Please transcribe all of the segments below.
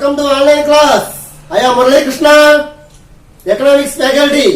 Welcome to online class. I am Murali Krishna, economics faculty.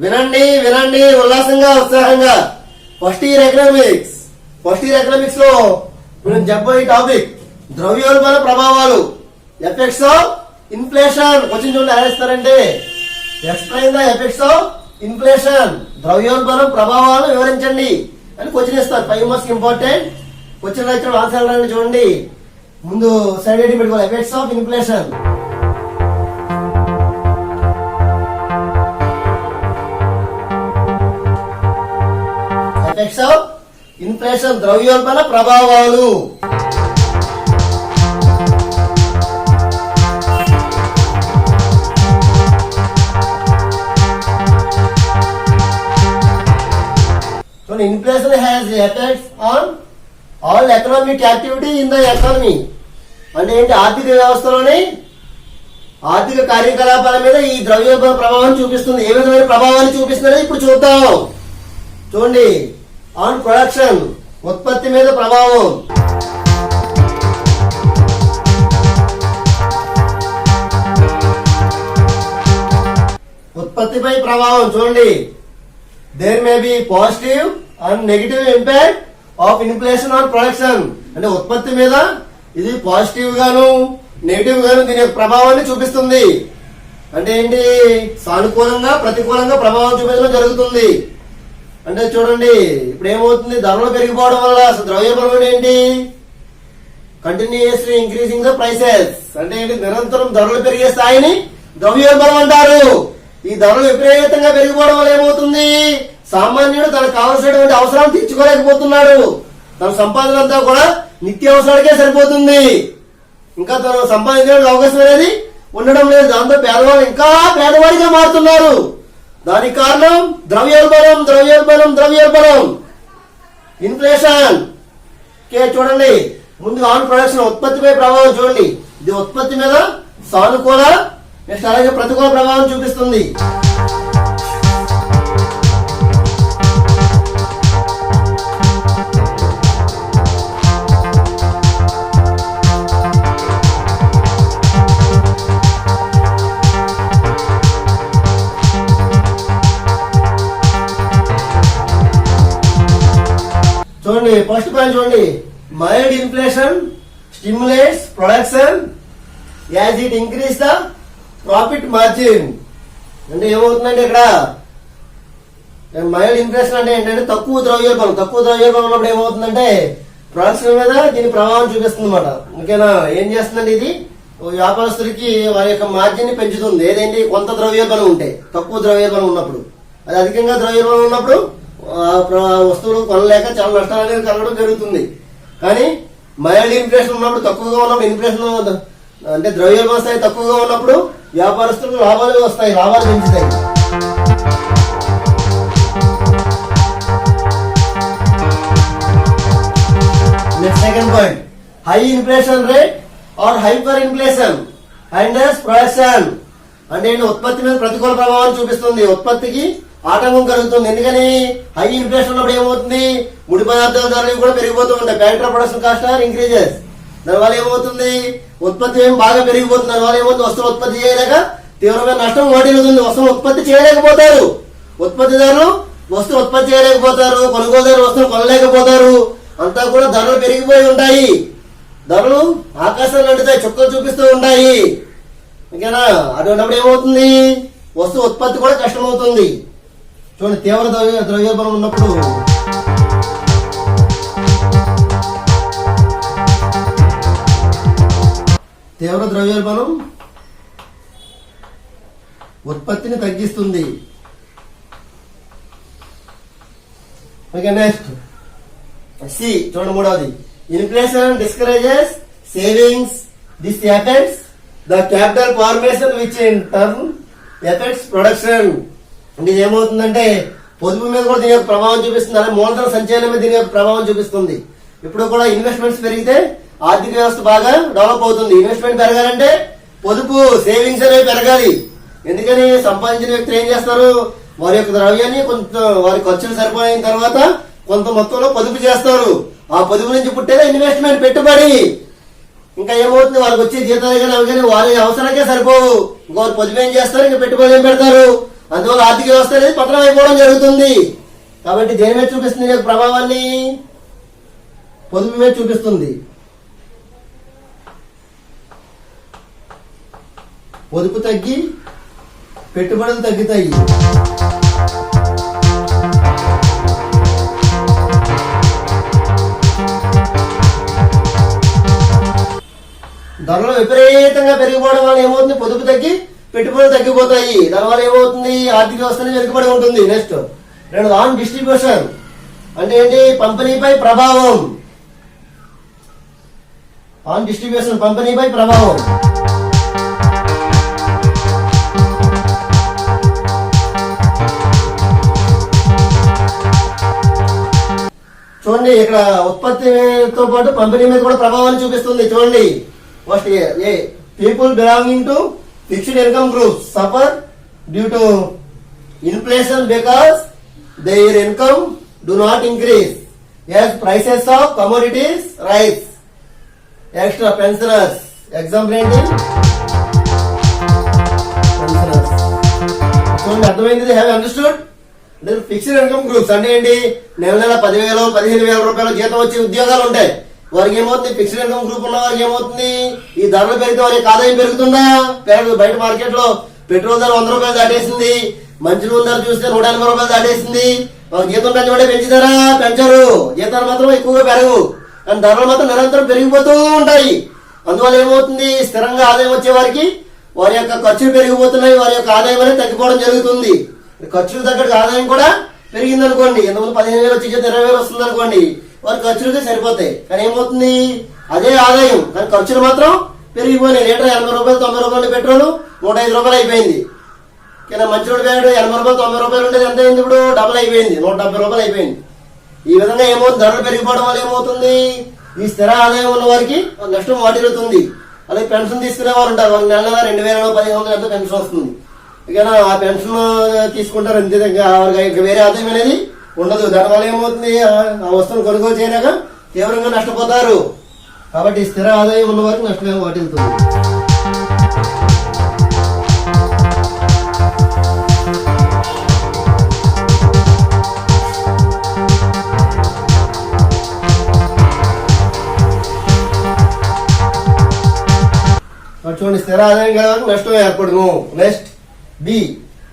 వినండి వినండి ఉల్లాసంగా ఉత్సాహంగా. ఫస్ట్ ఇయర్ ఎకనామిక్స్ లో మనం చెప్పబోయే టాపిక్ ద్రవ్యోల్బణ ప్రభావాలు, ఎఫెక్ట్స్ ఆఫ్ ఇన్ఫ్లేషన్. క్వశ్చన్ చూడండి ఎలా ఇస్తారంటే, explain the effects of inflation, ద్రవ్యోల్బణం ప్రభావాలు వివరించండి అని క్వశ్చన్ ఇస్తారు. 5 మార్క్స్ ఇంపార్టెంట్ క్వశ్చన్ ఇచ్చిన ఆన్సర్ రాయండి. చూడండి, ముందు సైడ్ హెడ్డింగ్ పెట్టుకోవాలి, effects of inflation. Effects of inflation, ద్రవ్యోల్బణ ప్రభావాలు. Inflation has effects on all economic activity in the economy. అంటే ఏంటి, ఆర్థిక వ్యవస్థలోని ఆర్థిక కార్యకలాపాల మీద ఈ ద్రవ్యోల్బణ ప్రభావం చూపిస్తుంది. ఏ విధమైన ప్రభావాన్ని చూపిస్తుందో ఇప్పుడు చూద్దాం. చూడండి, ఆన్ ప్రొడక్షన్, ఉత్పత్తి మీద ప్రభావం. ఉత్పత్తిపై ప్రభావం చూడండి. There may be positive and negative impact of inflation on production. అంటే ఉత్పత్తి మీద ఇది పాజిటివ్ గాను నెగిటివ్ గాను దీని యొక్క ప్రభావాన్ని చూపిస్తుంది. అంటే ఏంటి, సానుకూలంగా ప్రతికూలంగా ప్రభావం చూపించడం జరుగుతుంది. అంటే చూడండి, ఇప్పుడు ఏమవుతుంది, ధరలు పెరిగిపోవడం వల్ల అసలు ద్రవ్యోల్బణం ఏంటి, కంటిన్యూస్లీ ఇంక్రీజింగ్ ద ప్రైసెస్. అంటే ఏంటి, నిరంతరం ధరలు పెరిగే స్థాయిని ద్రవ్యోల్బణం అంటారు. ఈ ధరలు విపరీతంగా పెరిగిపోవడం వల్ల ఏమవుతుంది, సామాన్యుడు తనకు కావలసినటువంటి అవసరాలు తీర్చుకోలేకపోతున్నాడు. తన సంపాదన అంతా కూడా నిత్యావసరాలకే సరిపోతుంది. ఇంకా తను సంపాదించడానికి అవకాశం అనేది ఉండడం లేదు. దాంతో పేదవాళ్ళు ఇంకా పేదవాడిగా మారుతున్నారు. దానికి కారణం ద్రవ్యోల్బణం, ద్రవ్యోల్బణం, ద్రవ్యోల్బణం, ఇన్ఫ్లేషన్. చూడండి, ముందు ఆన్ ప్రొడక్షన్, ఉత్పత్తిపై ప్రభావం చూడండి. ఇది ఉత్పత్తి మీద సానుకూల, నెక్స్ట్ అలాగే ప్రతికూల ప్రభావం చూపిస్తుంది. చూడండి, ఫస్ట్ పాయింట్ చూడండి, mild inflation stimulates production as it increase the profit margin. అంటే ఏమవుతుందంటే, ఇక్కడ మైల్డ్ ఇన్ఫ్లేషన్ అంటే ఏంటంటే తక్కువ ద్రవ్యోల్బణం ఉన్నప్పుడు ఏమవుతుందంటే ప్రొడక్షన్ మీద దీని ప్రభావం చూపిస్తుంది అన్నమాట. ఓకేనా, ఏం చేస్తుందంటే ఇది వ్యాపారస్తులకి వారి యొక్క మార్జిన్ ని పెంచుతుంది. ఏదేంటి, కొంత ద్రవ్యోల్బణం ఉంటే, తక్కువ ద్రవ్యోల్బణం ఉన్నప్పుడు, అది అధికంగా ద్రవ్యోల్బణం ఉన్నప్పుడు వస్తువులు కొనలేక చాలా నష్టాలు అనేది కలగడం జరుగుతుంది. కానీ మైల్డ్ ఇన్ఫ్లేషన్ ఉన్నప్పుడు, తక్కువగా ఉన్నప్పుడు, ఇన్ఫ్లేషన్ అంటే ద్రవ్యోల్బణ స్థాయి తక్కువగా ఉన్నప్పుడు వ్యాపారస్తులకు లాభాలు వస్తాయి, లాభాలు పెంచుతాయి. Next second point, high inflation rate or hyperinflation and production. అంటే ఉత్పత్తి మీద ప్రతికూల ప్రభావాన్ని చూపిస్తుంది. ఉత్పత్తికి ఆటంకం కలుగుతుంది. ఎందుకని, హై ఇన్ఫ్లేషన్ ఉన్నప్పుడు ఏమవుతుంది, ముడి పదార్థాల ధరలు కూడా పెరిగిపోతూ ఉంటాయి. Factory production cost are increases. దానివల్ల ఏమవుతుంది, ఉత్పత్తి ఏం బాగా పెరిగిపోతుంది. దానివల్ల ఏమవుతుంది, వస్తువులు ఉత్పత్తి చేయలేక తీవ్రమైన నష్టం వాటిల్లుతుంది. వస్తువులు ఉత్పత్తి చేయలేకపోతారు, ఉత్పత్తిదారులు వస్తువు ఉత్పత్తి చేయలేకపోతారు, కొనుగోలుదారు వస్తువులు కొనలేకపోతారు. అంతా కూడా ధరలు పెరిగిపోయి ఉంటాయి. ధరలు ఆకాశంలో అంటుతాయి, చుక్కలు చూపిస్తూ ఉంటాయి. ఇంకేనా, అటువంటిప్పుడు ఏమవుతుంది, వస్తువు ఉత్పత్తి కూడా కష్టమవుతుంది. చూడండి, తీవ్ర ద్రవ్యోల్బణం ఉన్నప్పుడు తీవ్ర ద్రవ్యోల్బణం ఉత్పత్తిని తగ్గిస్తుంది. ఓకే, నెక్స్ట్ సి చూడండి, మూడవది, inflation discourages savings. This effects the capital formation which in turn effects production. అంటే ఇది ఏమవుతుందంటే పొదుపు మీద కూడా దీని యొక్క ప్రభావం చూపిస్తుంది. అలాగే మూలధన సంచయనం మీద దీని యొక్క ప్రభావం చూపిస్తుంది. ఇప్పుడు కూడా ఇన్వెస్ట్మెంట్స్ పెరిగితే ఆర్థిక వ్యవస్థ బాగా డెవలప్ అవుతుంది. ఇన్వెస్ట్మెంట్ పెరగాలంటే పొదుపు, సేవింగ్స్ అనేవి పెరగాలి. ఎందుకని, సంపాదించిన వ్యక్తులు ఏం చేస్తారు, వారి యొక్క ద్రవ్యాన్ని కొంత వారి ఖర్చులు సరిపోయిన తర్వాత కొంత మొత్తంలో పొదుపు చేస్తారు. ఆ పొదుపు నుంచి పుట్టేదే ఇన్వెస్ట్మెంట్, పెట్టుబడి. ఇంకా ఏమవుతుంది, వాళ్ళకి వచ్చే జీతాలు కానీ అవి కానీ వారి అవసరానికే సరిపోవు. ఇంకోరు పొదుపు ఏం చేస్తారు, ఇంకా పెట్టుబడి ఏం పెడతారు. అందువల్ల ఆర్థిక వ్యవస్థ అనేది పతనం అయిపోవడం జరుగుతుంది. కాబట్టి దేని మీద చూపిస్తుంది యొక్క ప్రభావాన్ని? పొదుపు మీద చూపిస్తుంది. పొదుపు తగ్గి పెట్టుబడులు తగ్గుతాయి. ధరలు విపరీతంగా పెరిగిపోవడం వల్ల ఏమవుతుంది, పొదుపు తగ్గి పెట్టుబడులు తగ్గిపోతాయి. దానివల్ల ఏమవుతుంది, ఆర్థిక వ్యవస్థ వెనుకబడి ఉంటుంది. నెక్స్ట్ రెండు, ఆన్ డిస్ట్రిబ్యూషన్ అంటే ఏంటి? పంపిణీపై ప్రభావం. ఆన్ డిస్ట్రిబ్యూషన్ పంపిణీపై ప్రభావం. చూడండి, ఇక్కడ ఉత్పత్తితో పాటు పంపిణీ మీద కూడా ప్రభావాన్ని చూపిస్తుంది. చూడండి, first A people belonging to fixed income group suffer due to inflation because there income do not increase as prices of commodities rise. Extra pensioners. Example ఏంటి? Pensioners. చూడండి, అర్థమైంది. Have understood? Fixed income groups అంటే ఏంటి? నెల నెల 10,000 15,000 రూపాయల జీతం వచ్చే ఉద్యోగాలు ఉంటాయి. వారికి ఏమవుతుంది, ఫిక్స్డ్ ఇన్కమ్ గ్రూప్ ఉన్న వారికి ఏమవుతుంది, ఈ ధరలు పెరిగితే వారి ఆదాయం పెరుగుతుందా? పెరగదు. బయట మార్కెట్ లో పెట్రోల్ ధర 100 రూపాయలు దాటేసింది. మంచి నూనె ధర చూస్తే 180 రూపాయలు దాటేసింది. జీతం పెంచబడే పెంచుతారా? పెంచరు. జీతాలు మాత్రం ఎక్కువగా పెరగవు, కానీ ధరలు మాత్రం నిరంతరం పెరిగిపోతూ ఉంటాయి. అందువల్ల ఏమవుతుంది, స్థిరంగా ఆదాయం వచ్చే వారికి వారి యొక్క ఖర్చులు పెరిగిపోతున్నాయి, వారి యొక్క ఆదాయం అనేది తగ్గిపోవడం జరుగుతుంది. ఖర్చులు తగ్గట్టు ఆదాయం కూడా పెరిగింది అనుకోండి. ఎంతమంది 15,000 వచ్చి 20,000 వస్తుంది అనుకోండి, వారి ఖర్చులకి సరిపోతాయి. కానీ ఏమవుతుంది, అదే ఆదాయం కానీ ఖర్చులు మాత్రం పెరిగిపోయినాయి. లీటర్ 80 రూపాయలు 90 రూపాయలు పెట్రోల్ 105 రూపాయలు అయిపోయింది. కింద మంచి రోడ్డు బ్యాగ్ 80 రూపాయలు 90 రూపాయలు ఉండేది ఎంత అయింది, ఇప్పుడు డబుల్ అయిపోయింది, 170 రూపాయలు అయిపోయింది. ఈ విధంగా ఏమవుతుంది, ధరలు పెరిగిపోవడం వల్ల ఏమవుతుంది, ఈ స్థిర ఆదాయం ఉన్న వారికి నష్టం వాటిల్లుతుంది. అలాగే పెన్షన్ తీసుకునే వారు ఉంటారు, వాళ్ళకి నెల 2,000 1,500 ఎంతో పెన్షన్ వస్తుంది. ఇక ఆ పెన్షన్ తీసుకుంటారు అంతే, ఇంకా వేరే ఆదాయం అనేది ఉండదు. దానివల్ల ఏమవుతుంది, ఆ వస్తువును కొనుగోలు చేయలేక తీవ్రంగా నష్టపోతారు. కాబట్టి స్థిర ఆదాయం ఉన్న వారికి నష్టం వాటిల్లుతుంది. చూడండి, స్థిర ఆదాయం కదా నష్టం ఏర్పడును. Next B,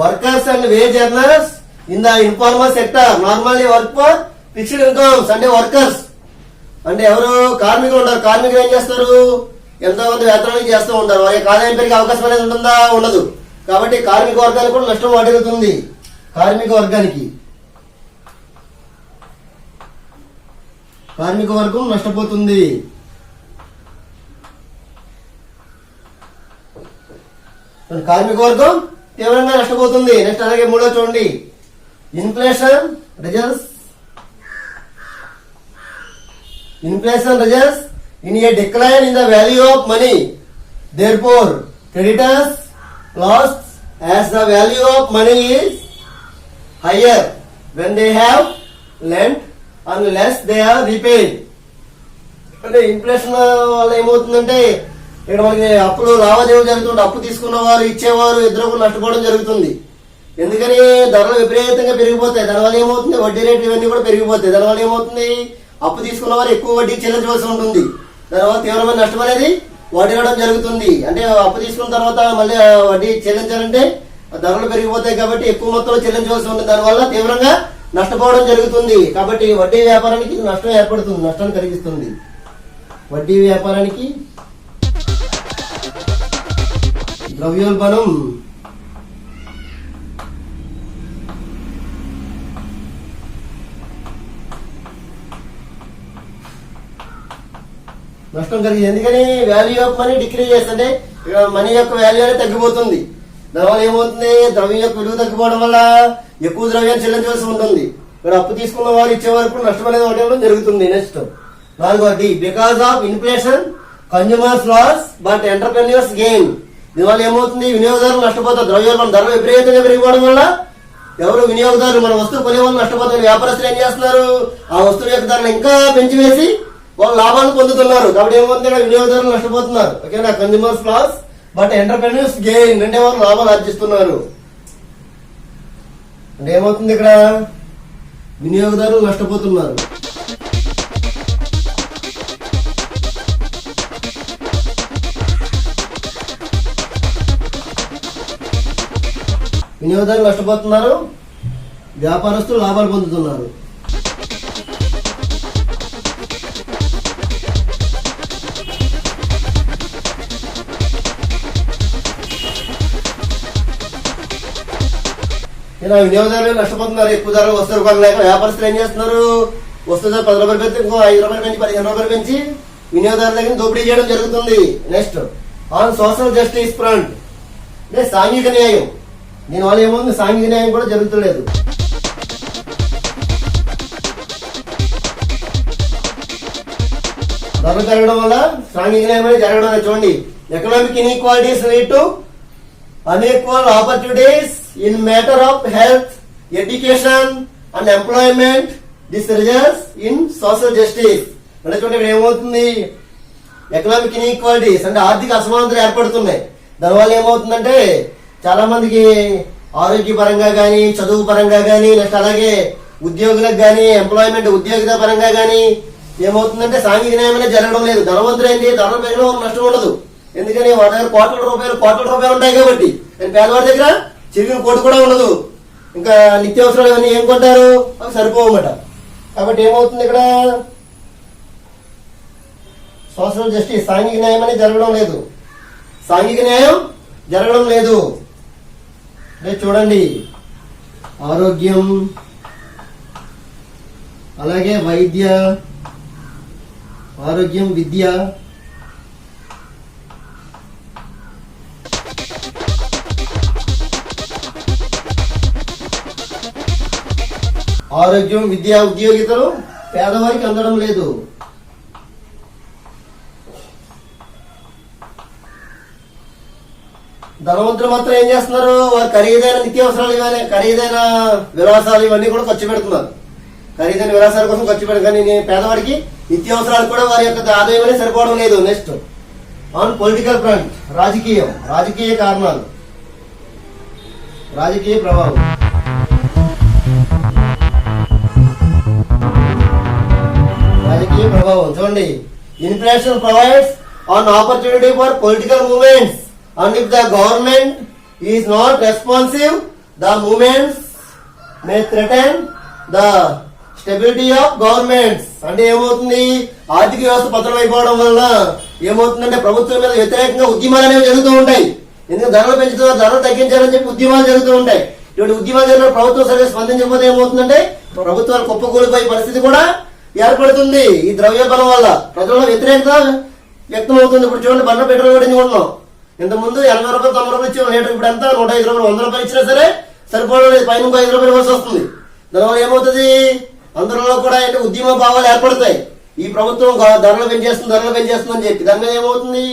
workers and wage earners in the informal sector normally work for fixed incomes. అంటే వర్కర్స్ అంటే ఎవరు? కార్మికులు ఉంటారు. కార్మికులు ఏం చేస్తారు, ఎంతో మంది వేతనాలు చేస్తూ ఉంటారు. వారి ఆదాయం పెరిగే అవకాశం అనేది ఉంటుందా? ఉండదు. కాబట్టి కార్మిక వర్గానికి కూడా నష్టం వాటిల్లుతుంది. కార్మిక వర్గం నష్టపోతుంది. కార్మిక వర్గం తీవ్రంగా నష్టపోతుంది. నెక్స్ట్ అలాగే మూడో చూడండి, inflation results in a decline in the value of money. Therefore, creditors lost as the value of money is higher when they have lent unless they are repaid. అంటే ఇన్ఫ్లేషన్ వల్ల ఏమవుతుందంటే ఇక్కడ మనకి అప్పులు లావాదేవీలు జరుగుతుంది. అప్పు తీసుకున్న వారు ఇచ్చేవారు ఇద్దరు నష్టపోవడం జరుగుతుంది. ఎందుకని, ధరలు విపరీతంగా పెరిగిపోతాయి. దానివల్ల ఏమవుతుంది, వడ్డీ రేట్లు ఇవన్నీ కూడా పెరిగిపోతాయి. దానివల్ల ఏమవుతుంది, అప్పు తీసుకున్న వారు ఎక్కువ వడ్డీ చెల్లించవలసి ఉంటుంది. దానివల్ల తీవ్రమైన నష్టం అనేది వాటిల్లడం జరుగుతుంది. అంటే అప్పు తీసుకున్న తర్వాత మళ్ళీ వడ్డీ చెల్లించాలంటే ధరలు పెరిగిపోతాయి కాబట్టి ఎక్కువ మొత్తంలో చెల్లించవలసి ఉంటుంది. దానివల్ల తీవ్రంగా నష్టపోవడం జరుగుతుంది. కాబట్టి వడ్డీ వ్యాపారానికి నష్టం ఏర్పడుతుంది, నష్టాన్ని కలిగిస్తుంది. వడ్డీ వ్యాపారానికి ద్రవ్యోల్బణం నష్టం కలిగింది. ఎందుకని, వాల్యూ ఆఫ్ మనీ డిక్రీజ్ చేస్తుంటే మనీ యొక్క వాల్యూ అనేది తగ్గిపోతుంది. దానివల్ల ఏమవుతుంది, ద్రవ్యం యొక్క విలువ తగ్గిపోవడం వల్ల ఎక్కువ ద్రవ్యాన్ని చెల్లించవలసి ఉంటుంది. ఇక్కడ అప్పు తీసుకున్న వారు ఇచ్చే వరకు నష్టం అనేది ఒకటి జరుగుతుంది. నెక్స్ట్ నాలుగోది, because of inflation consumers loss but entrepreneurs gain. దీనివల్ల ఏమవుతుంది, వినియోగదారులు నష్టపోతారు. ద్రవ్యోల్బణం ధరలు విపరీతంగా పెరిగిపోవడం వల్ల ఎవరు వినియోగదారులు మన వస్తువు కొనే వాళ్ళు నష్టపోతారు. వ్యాపారస్తులు ఏం చేస్తున్నారు, ఆ వస్తువు యొక్క ధరలు ఇంకా పెంచివేసి వాళ్ళు లాభాన్ని పొందుతున్నారు. కాబట్టి ఏమవుతుంది, ఇక్కడ వినియోగదారులు నష్టపోతున్నారు. ఓకేనా, consumers loss but entrepreneurs gain, అంటే వాళ్ళు లాభాలు ఆర్జిస్తున్నారు. అంటే ఏమవుతుంది, ఇక్కడ వినియోగదారులు నష్టపోతున్నారు. వినియోగదారులు నష్టపోతున్నారు, వ్యాపారస్తులు లాభాలు పొందుతున్నారు. వినియోగదారులు నష్టపోతున్నారు, ఎక్కువ ధరలు వస్తువులు కొనలేక. వ్యాపారస్తులు ఏం చేస్తున్నారు, వస్తువు ధర 10 రూపాయలు పెడితే ఇంకో 5 రూపాయలు పెంచి 15 రూపాయలు పెంచి వినియోగదారుల దగ్గర దోపిడీ చేయడం జరుగుతుంది. Next on social justice front, అంటే సాంఘిక న్యాయం. దీనివల్ల ఏమవుతుంది, సాంఘిక న్యాయం కూడా జరుగుతలేదు. ధరలు పెరగడం వల్ల సాంఘిక న్యాయం అనేది జరగడం అనేది. చూడండి, economic inequalities lead to unequal opportunities in matter of health, education and employment. This results in social justice. అంటే చూడండి, ఇక్కడ ఏమవుతుంది, ఎకనామిక్ ఇన్ఈక్వాలిటీస్ అంటే ఆర్థిక అసమానతలు ఏర్పడుతున్నాయి. దానివల్ల ఏమవుతుందంటే చాలా మందికి ఆరోగ్య పరంగా కానీ, చదువు పరంగా కానీ, నెక్స్ట్ అలాగే ఉద్యోగులకు కానీ, ఎంప్లాయ్మెంట్ ఉద్యోగిత పరంగా కానీ ఏమవుతుందంటే సాంఘిక న్యాయం అనేది జరగడం లేదు. ధనవంతులు ఏంటి, ధనం పెరగడం నష్టం ఉండదు. ఎందుకని వాటి దగ్గర కోట్ల రూపాయలు ఉంటాయి కాబట్టి. పేదవాడి దగ్గర చిరిగిన కోటి కూడా ఉండదు. ఇంకా నిత్యావసరాలు ఇవన్నీ ఏం కొంటారు, అవి సరిపోవన్నమాట. కాబట్టి ఏమవుతుంది, ఇక్కడ సోషల్ జస్టిస్ సాంఘిక న్యాయం అనేది జరగడం లేదు. సాంఘిక న్యాయం జరగడం లేదు. చూడండి, ఆరోగ్యం అలాగే ఆరోగ్యం, విద్య, ఆరోగ్యం, విద్య, ఉద్యోగితలు పేదవారికి అందడం లేదు. ధనవంతులు మాత్రం ఏం చేస్తున్నారు, వారు ఖరీదైన నిత్యావసరాలు ఇవ్వాలి, ఖరీదైన విలాసాలు ఇవన్నీ కూడా ఖర్చు పెడుతున్నారు. ఖరీదైన విలాసాల కోసం ఖర్చు పెడతారు. కానీ నిత్యావసరాలు నిత్యావసరాలు కూడా వారి యొక్క ఆదాయం అనేది సరిపోవడం లేదు. నెక్స్ట్ ఆన్ పొలిటికల్ ఫ్రంట్, రాజకీయ కారణాలు, రాజకీయ ప్రభావం. చూడండి, inflation provides on opportunity for political movements and if the government is not responsive the movements May threaten the stability of governments. అంటే ఏమవుతుంది, ఆర్థిక వ్యవస్థ పతనం అయిపోవడం వల్ల ఏమవుతుందంటే ప్రభుత్వం మీద వ్యతిరేకంగా ఉద్యమాలు అనేవి జరుగుతూ ఉంటాయి. ఎందుకంటే ధరలు పెంచుతున్నారు, ధరలు తగ్గించాలని చెప్పి ఉద్యమాలు జరుగుతూ ఉంటాయి. ఇటువంటి ఉద్యమాలు జరిగిన ప్రభుత్వం సరిగ్గా స్పందించకపోతే ఏమవుతుందంటే ప్రభుత్వాలు కుప్పకూలిపోయే పరిస్థితి కూడా ఏర్పడుతుంది. ఈ ద్రవ్య బలం వల్ల ప్రజల్లో వ్యతిరేకత వ్యక్తం అవుతుంది. ఇప్పుడు చూడండి, బండ్ల పెట్రోల్ పెట్టుకుంటున్నాం. ఇంతకుముందు 80 రూపాయలు 90 రూపాయలు ఇచ్చిన లీటర్, ఇప్పుడు ఎంత 105 రూపాయలు 100 రూపాయలు ఇచ్చినా సరే సరిపోవడం లేదు. పైన 5 రూపాయలు ఇవ్వాల్సి వస్తుంది. దానివల్ల ఏమవుతుంది, అందరిలో కూడా ఉద్యమ భావాలు ఏర్పడతాయి. ఈ ప్రభుత్వం ధరలు పెంచేస్తుంది అని చెప్పి దాని మీద ఏమవుతుంది,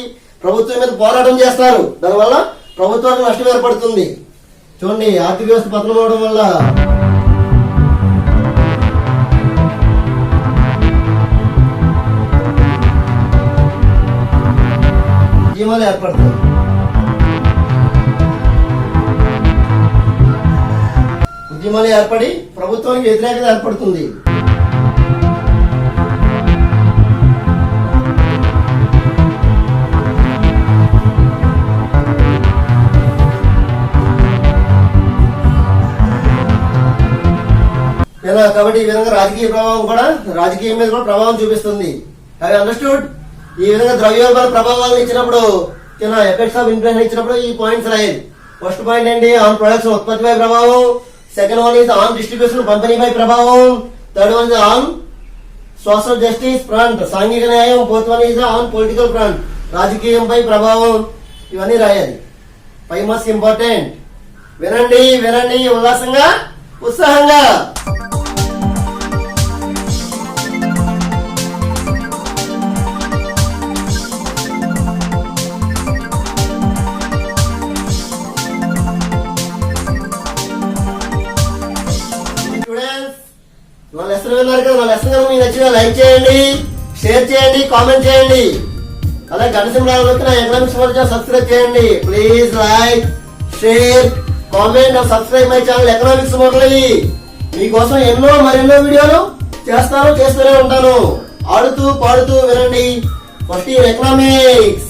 ప్రభుత్వం మీద పోరాటం చేస్తారు. దానివల్ల ప్రభుత్వానికి నష్టం ఏర్పడుతుంది. చూడండి, ఆర్థిక వ్యవస్థ పతనం అవడం వల్ల ఉద్యమాలు ఏర్పడతాయి. ఉద్యమాలు ఏర్పడి ప్రభుత్వానికి వ్యతిరేకత ఏర్పడుతుంది. కాబట్టి ఈ విధంగా రాజకీయం మీద కూడా ప్రభావం చూపిస్తుంది. అవి అండర్స్టూడ్. ఈ విధంగా ద్రవ్యోల్బణ ప్రభావాలను ఇచ్చినప్పుడు, ఎఫెక్ట్స్ ఆఫ్ ఇన్ఫ్లేషన్ ఇచ్చినప్పుడు ఈ పాయింట్స్ రాయాలి. ఫస్ట్ పాయింట్ ఏంటి, ఆన్ ప్రొడక్షన్ ఉత్పత్తిపై ప్రభావం. Second one is on distribution పంపిణీపై ప్రభావం. Third one is on social justice front సాంఘిక న్యాయం. Fourth one is on political front రాజకీయంపై ప్రభావం. ఇవన్నీ రాయాలి. 5 మస్ట్ ఇంపార్టెంట్. వినండి ఉల్లాసంగా ఉత్సాహంగా. నా లెసన్ విన్నారు కదా, నా లెసన్ కనుక మీకు నచ్చినా లైక్ చేయండి, షేర్ చేయండి, కామెంట్ చేయండి. అలాగే గంట సింబల్ నొక్కి నా ఎకనామిక్స్ ఛానల్ సబ్స్క్రైబ్ చేయండి. Please like, share, comment and subscribe my channel economics Murali. మీకోసం మరెన్నో వీడియోలు చేస్తూనే ఉంటాను. ఆడుతూ పాడుతూ వినండి. First year economics.